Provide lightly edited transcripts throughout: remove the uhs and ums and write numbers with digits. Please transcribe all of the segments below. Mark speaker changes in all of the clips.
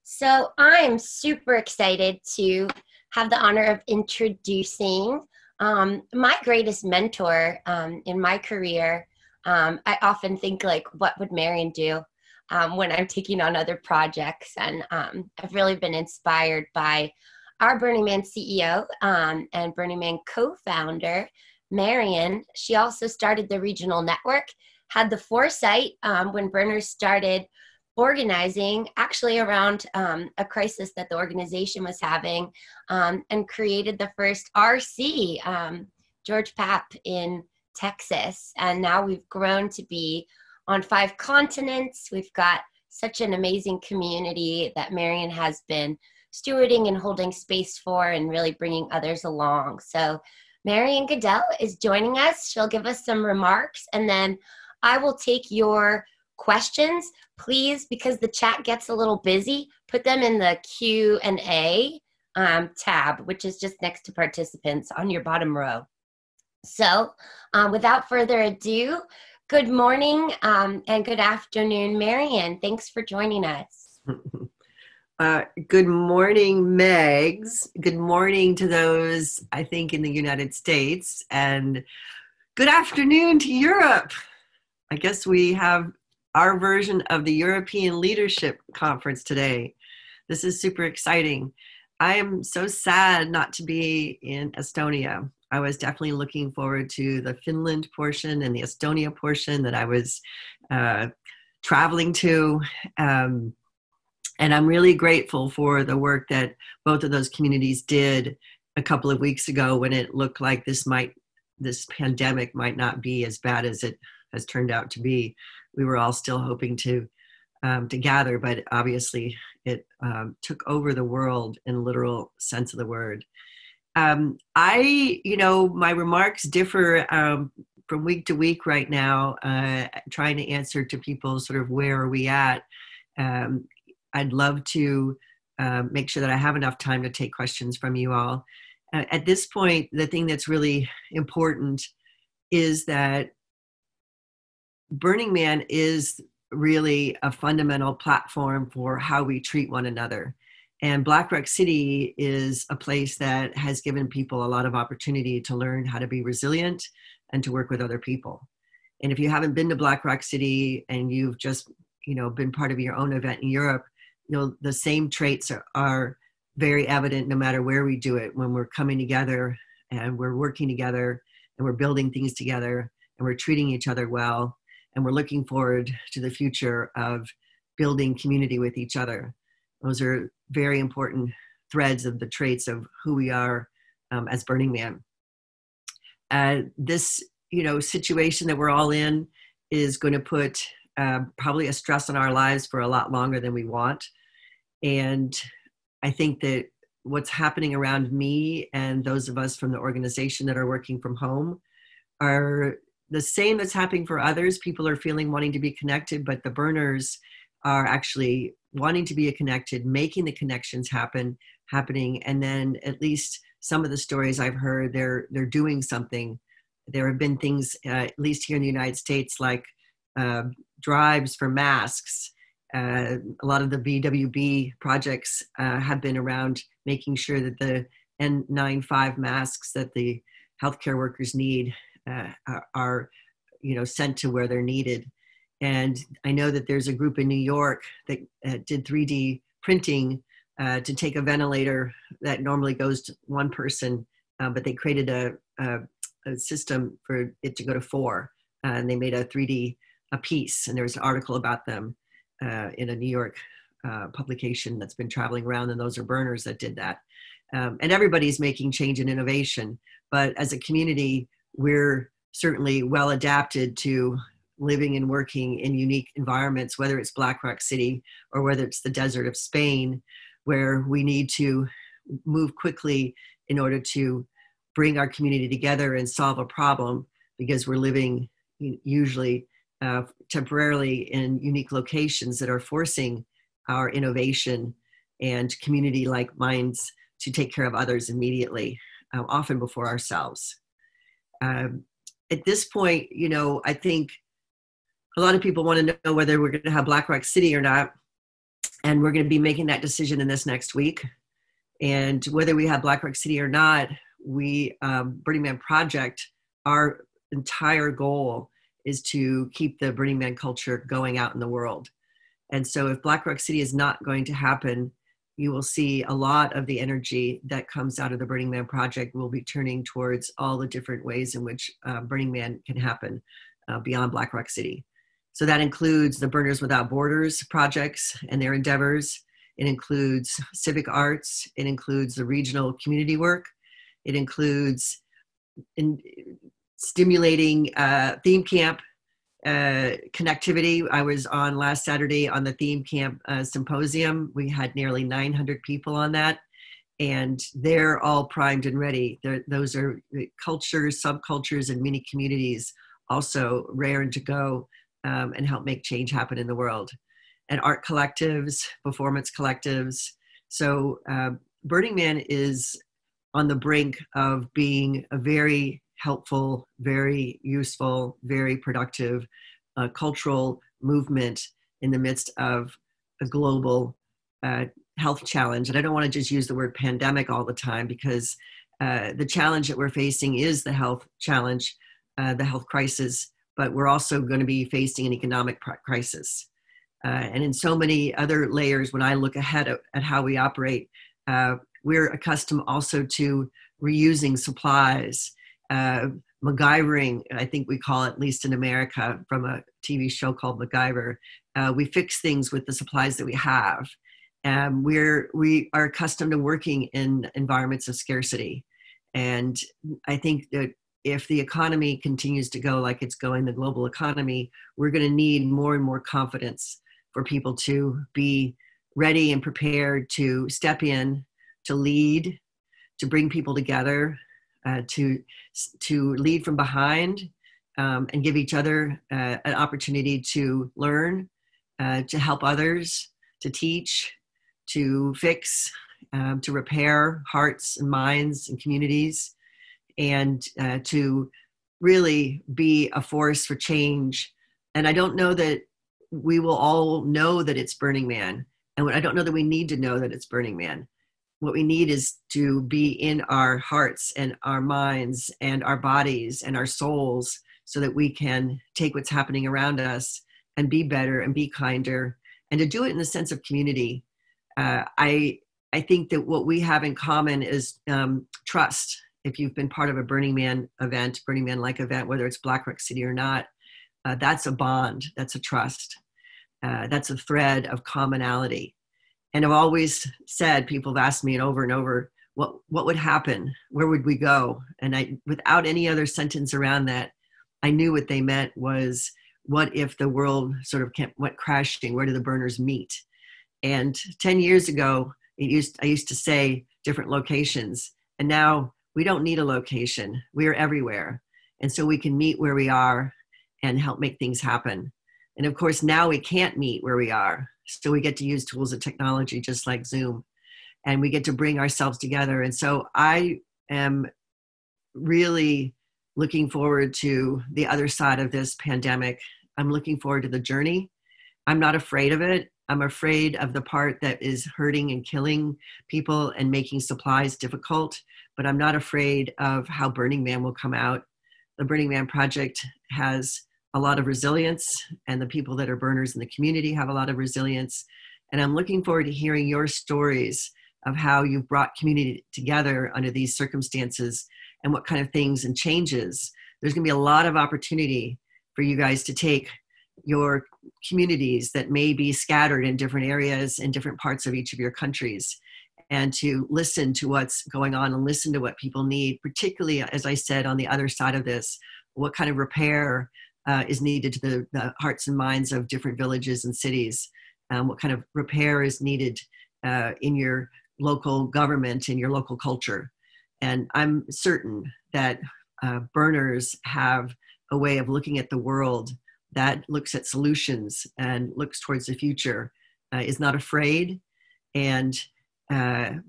Speaker 1: So I'm super excited to have the honor of introducing my greatest mentor in my career. I often think like, what would Marian do when I'm taking on other projects? And I've really been inspired by our Burning Man CEO and Burning Man co-founder, Marian. She also started the regional network, had the foresight when Burners started organizing actually around a crisis that the organization was having, and created the first RC, George Papp in Texas. And now we've grown to be on 5 continents. We've got such an amazing community that Marian has been stewarding and holding space for and really bringing others along. So Marian Goodell is joining us. She'll give us some remarks, and then I will take your questions. Please, because the chat gets a little busy, put them in the Q&A tab, which is just next to participants on your bottom row. So without further ado, good morning and good afternoon, Marian. Thanks for joining us.
Speaker 2: Good morning, Megs. Good morning to those, I think, in the United States, and good afternoon to Europe. I guess we have our version of the European Leadership Conference today. This is super exciting. I am so sad not to be in Estonia. I was definitely looking forward to the Finland portion and the Estonia portion that I was traveling to. And I'm really grateful for the work that both of those communities did a couple of weeks ago when it looked like this pandemic might not be as bad as it has turned out to be. We were all still hoping to gather, but obviously it took over the world in a literal sense of the word. My remarks differ from week to week right now, trying to answer to people sort of where are we at. I'd love to make sure that I have enough time to take questions from you all. At this point, the thing that's really important is that Burning Man is really a fundamental platform for how we treat one another. And Black Rock City is a place that has given people a lot of opportunity to learn how to be resilient and to work with other people. And if you haven't been to Black Rock City and you've just, been part of your own event in Europe, the same traits are very evident no matter where we do it, when we're coming together and we're working together and we're building things together and we're treating each other well. And we're looking forward to the future of building community with each other. Those are very important threads of the traits of who we are as Burning Man. This, situation that we're all in is going to put probably a stress on our lives for a lot longer than we want. And I think that what's happening around me and those of us from the organization that are working from home are the same that's happening for others. People are wanting to be connected, but the burners are actually wanting to be connected, making the connections happening. And then at least some of the stories I've heard, they're doing something. There have been things, at least here in the United States, like drives for masks. A lot of the VWB projects have been around making sure that the N95 masks that the healthcare workers need are sent to where they're needed. And I know that there's a group in New York that did 3D printing to take a ventilator that normally goes to one person, but they created a system for it to go to 4, and they made a 3D piece. And there was an article about them in a New York publication that's been traveling around, and those are burners that did that. And everybody's making change and innovation, but as a community, we're certainly well adapted to living and working in unique environments, whether it's Black Rock City or whether it's the desert of Spain, where we need to move quickly in order to bring our community together and solve a problem, because we're living usually temporarily in unique locations that are forcing our innovation and community-like minds to take care of others immediately, often before ourselves. At this point, I think a lot of people want to know whether we're going to have Black Rock City or not. And we're going to be making that decision in this next week. And whether we have Black Rock City or not, Burning Man Project, our entire goal is to keep the Burning Man culture going out in the world. And so if Black Rock City is not going to happen, you will see a lot of the energy that comes out of the Burning Man Project will be turning towards all the different ways in which Burning Man can happen beyond Black Rock City. So that includes the Burners Without Borders projects and their endeavors. It includes civic arts. It includes the regional community work. It includes stimulating theme camp connectivity. I was on last Saturday on the theme camp symposium. We had nearly 900 people on that, and they're all primed and ready. Those are cultures, subcultures, and many communities also raring to go and help make change happen in the world. And art collectives, performance collectives. So Burning Man is on the brink of being a very helpful, very useful, very productive cultural movement in the midst of a global health challenge. And I don't want to just use the word pandemic all the time, because the challenge that we're facing is the health challenge, the health crisis, but we're also going to be facing an economic crisis. And in so many other layers, when I look ahead at how we operate, we're accustomed also to reusing supplies, MacGyvering, I think we call it, at least in America, from a TV show called MacGyver. We fix things with the supplies that we have. We are accustomed to working in environments of scarcity. And I think that if the economy continues to go like it's going, the global economy, we're going to need more and more confidence for people to be ready and prepared to step in, to lead, to bring people together, to lead from behind, and give each other an opportunity to learn, to help others, to teach, to fix, to repair hearts and minds and communities, and to really be a force for change. And I don't know that we will all know that it's Burning Man. And I don't know that we need to know that it's Burning Man. What we need is to be in our hearts and our minds and our bodies and our souls, so that we can take what's happening around us and be better and be kinder, and to do it in the sense of community. I think that what we have in common is trust. If you've been part of a Burning Man event, Burning Man-like event, whether it's Black Rock City or not, that's a bond, that's a trust, that's a thread of commonality. And I've always said, people have asked me over and over, what would happen? Where would we go? And without any other sentence around that, I knew what they meant was, what if the world sort of went crashing? Where do the burners meet? And 10 years ago, I used to say different locations. And now we don't need a location. We are everywhere. And so we can meet where we are and help make things happen. And of course, now we can't meet where we are. So we get to use tools of technology just like Zoom, and we get to bring ourselves together. And so I am really looking forward to the other side of this pandemic. I'm looking forward to the journey. I'm not afraid of it. I'm afraid of the part that is hurting and killing people and making supplies difficult, but I'm not afraid of how Burning Man will come out. The Burning Man Project has a lot of resilience, and the people that are burners in the community have a lot of resilience. And I'm looking forward to hearing your stories of how you brought community together under these circumstances and what kind of things and changes. There's going to be a lot of opportunity for you guys to take your communities that may be scattered in different areas in different parts of each of your countries, and to listen to what's going on and listen to what people need, particularly, as I said, on the other side of this, what kind of repair is needed to the hearts and minds of different villages and cities, what kind of repair is needed in your local government, in your local culture. And I'm certain that burners have a way of looking at the world that looks at solutions and looks towards the future, is not afraid, and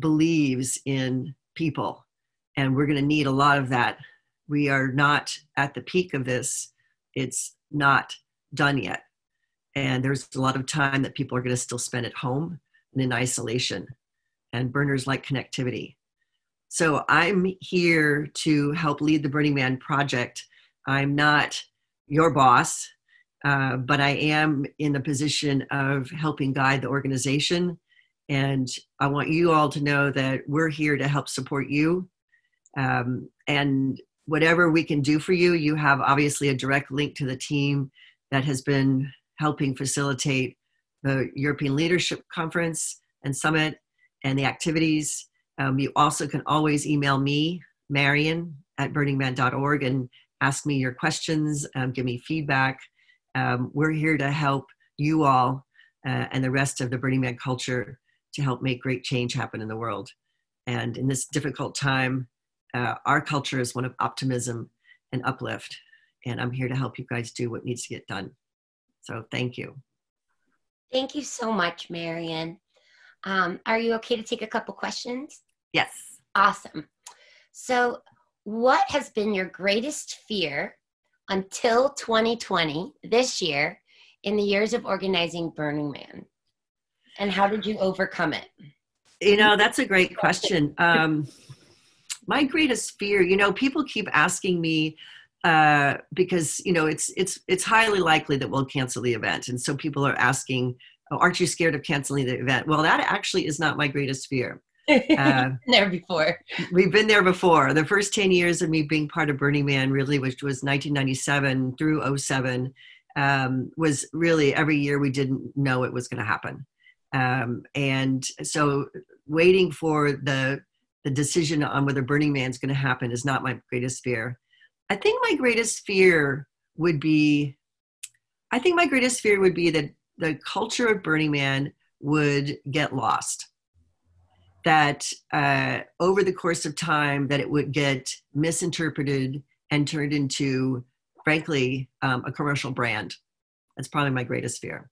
Speaker 2: believes in people. And we're going to need a lot of that. We are not at the peak of this. It's not done yet. And there's a lot of time that people are going to still spend at home and in isolation. And burners like connectivity. So I'm here to help lead the Burning Man project. I'm not your boss, but I am in the position of helping guide the organization. And I want you all to know that we're here to help support you. And whatever we can do for you, you have obviously a direct link to the team that has been helping facilitate the European Leadership Conference and Summit and the activities. You also can always email me, Marian, at burningman.org, and ask me your questions, give me feedback. We're here to help you all and the rest of the Burning Man culture to help make great change happen in the world. And in this difficult time, our culture is one of optimism and uplift. And I'm here to help you guys do what needs to get done. So thank you.
Speaker 1: Thank you so much, Marian. Are you okay to take a couple questions?
Speaker 2: Yes.
Speaker 1: Awesome. So what has been your greatest fear until 2020, this year, in the years of organizing Burning Man? And how did you overcome it?
Speaker 2: You know, that's a great question. My greatest fear, you know, people keep asking me, because, you know, it's highly likely that we'll cancel the event. And so people are asking, oh, aren't you scared of canceling the event? Well, that actually is not my greatest fear.
Speaker 1: There before.
Speaker 2: We've been there before. The first 10 years of me being part of Burning Man, really, which was 1997 through 2007, was really every year we didn't know it was going to happen. And so waiting for the decision on whether Burning Man is going to happen is not my greatest fear. I think my greatest fear would be that the culture of Burning Man would get lost. That over the course of time, that it would get misinterpreted and turned into, frankly, a commercial brand. That's probably my greatest fear.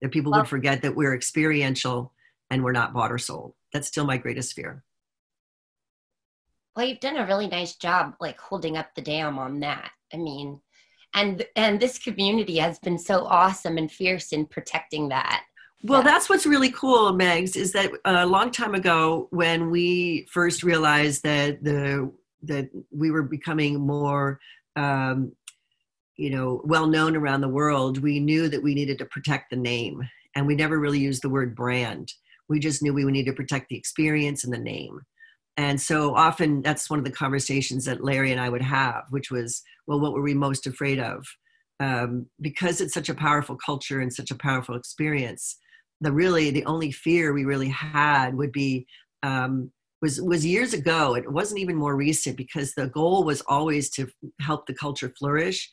Speaker 2: That people would forget that we're experiential and we're not bought or sold. That's still my greatest fear.
Speaker 1: Well, you've done a really nice job, like holding up the dam on that. I mean, and this community has been so awesome and fierce in protecting that.
Speaker 2: Well, that's what's really cool, Megs, is that a long time ago, when we first realized that that we were becoming more, well known around the world, we knew that we needed to protect the name, and we never really used the word brand. We just knew we needed to protect the experience and the name. And so often that's one of the conversations that Larry and I would have, which was, well, what were we most afraid of? Because it's such a powerful culture and such a powerful experience. The only fear we really had would be, was years ago. It wasn't even more recent, because the goal was always to help the culture flourish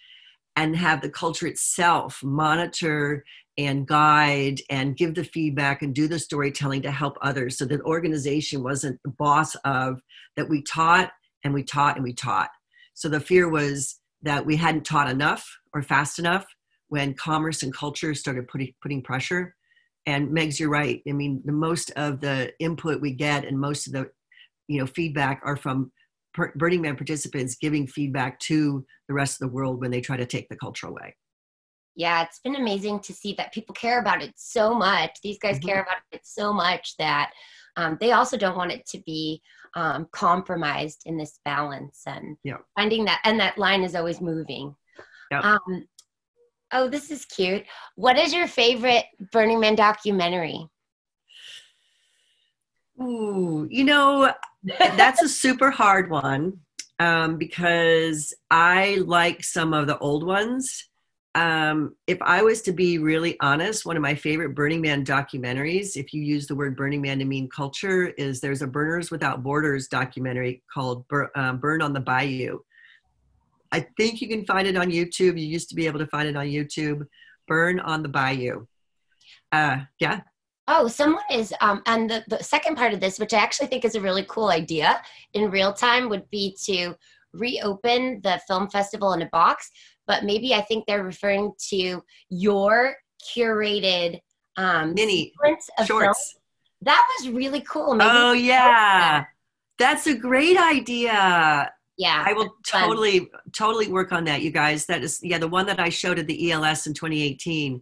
Speaker 2: and have the culture itself monitor and guide and give the feedback and do the storytelling to help others, so that organization wasn't the boss of that. We taught and we taught and we taught. So the fear was that we hadn't taught enough or fast enough when commerce and culture started putting pressure. And Megs, you're right. I mean, the most of the input we get and most of the feedback are from Burning Man participants giving feedback to the rest of the world when they try to take the culture away.
Speaker 1: Yeah, it's been amazing to see that people care about it so much. These guys care about it so much that they also don't want it to be compromised in this balance, and finding that, and that line is always moving.
Speaker 2: Yep.
Speaker 1: Oh, this is cute. What is your favorite Burning Man documentary?
Speaker 2: Ooh, that's a super hard one, because I like some of the old ones. If I was to be really honest, one of my favorite Burning Man documentaries, if you use the word Burning Man to mean culture, there's a Burners Without Borders documentary called Burn on the Bayou. I think you can find it on YouTube. You used to be able to find it on YouTube. Burn on the Bayou. Yeah.
Speaker 1: Oh, someone is, and the second part of this, which I actually think is a really cool idea in real time, would be to reopen the film festival in a box. But maybe I think they're referring to your curated
Speaker 2: mini
Speaker 1: of
Speaker 2: shorts.
Speaker 1: Film. That was really cool. Maybe
Speaker 2: yeah. That's a great idea.
Speaker 1: Yeah,
Speaker 2: I will
Speaker 1: that's fun.
Speaker 2: totally work on that, you guys. That is, yeah, the one that I showed at the ELS in 2018,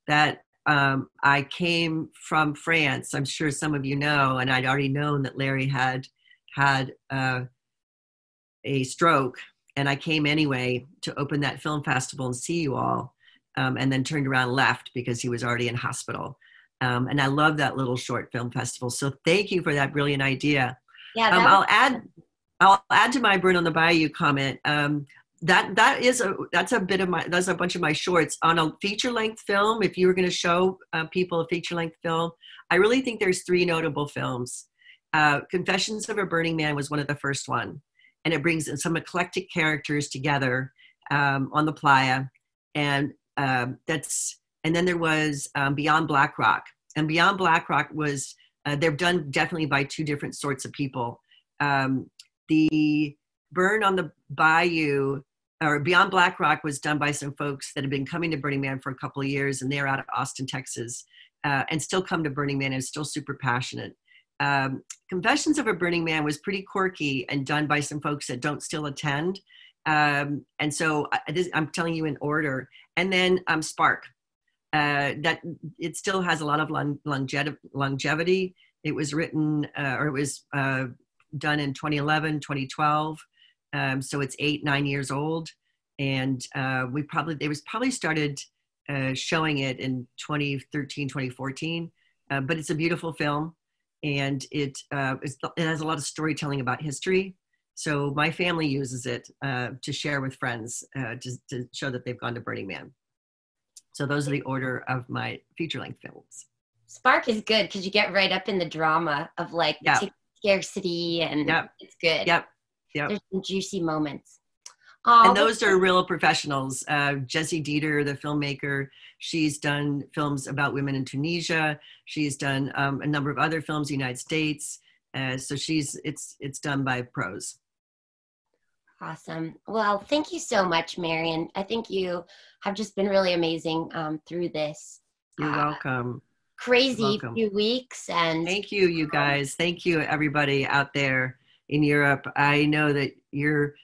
Speaker 2: that I came from France. I'm sure some of you know, and I'd already known that Larry had a stroke, and I came anyway to open that film festival and see you all, and then turned around and left because he was already in hospital. And I love that little short film festival. So thank you for that brilliant idea.
Speaker 1: Yeah,
Speaker 2: Um,
Speaker 1: that was
Speaker 2: I'll add I'll add to my Burn on the Bayou comment. That's a bit of my, that's a bunch of my shorts on a feature length film. If you were going to show people a feature length film, I really think there's three notable films. Confessions of a Burning Man was one of the first one, and it brings some eclectic characters together on the playa, and and then there was Beyond Black Rock, and Beyond Black Rock was they're done definitely by two different sorts of people. The Burn on the Bayou, or Beyond Black Rock, was done by some folks that have been coming to Burning Man for a couple of years, and they're out of Austin, Texas, and still come to Burning Man and still super passionate. Confessions of a Burning Man was pretty quirky and done by some folks that don't still attend. And so I'm telling you in order. And then Spark, that it still has a lot of longevity. It was written, or it was done in 2011, 2012. So it's 8-9 years old. And they was probably started showing it in 2013, 2014. But it's a beautiful film. And it has a lot of storytelling about history. So my family uses it to share with friends to show that they've gone to Burning Man. So those are the order of my feature-length films.
Speaker 1: Spark is good because you get right up in the drama of like the ticket scarcity, and it's good.
Speaker 2: Yep.
Speaker 1: There's some juicy moments.
Speaker 2: And those are real professionals. Jessie Dieter, the filmmaker, she's done films about women in Tunisia. She's done a number of other films in the United States. So it's done by pros.
Speaker 1: Awesome. Well, thank you so much, Marian. I think you have just been really amazing through this.
Speaker 2: You're welcome.
Speaker 1: Crazy few weeks. And
Speaker 2: thank you, you guys. Thank you, everybody out there in Europe. I know that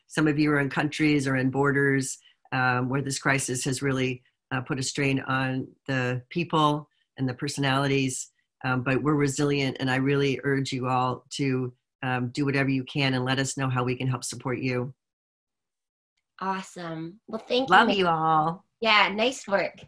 Speaker 2: some of you are in countries or in borders where this crisis has really put a strain on the people and the personalities, but we're resilient, and I really urge you all to do whatever you can and let us know how we can help support you.
Speaker 1: Awesome. Well, thank you.
Speaker 2: Love you all.
Speaker 1: Yeah, nice work.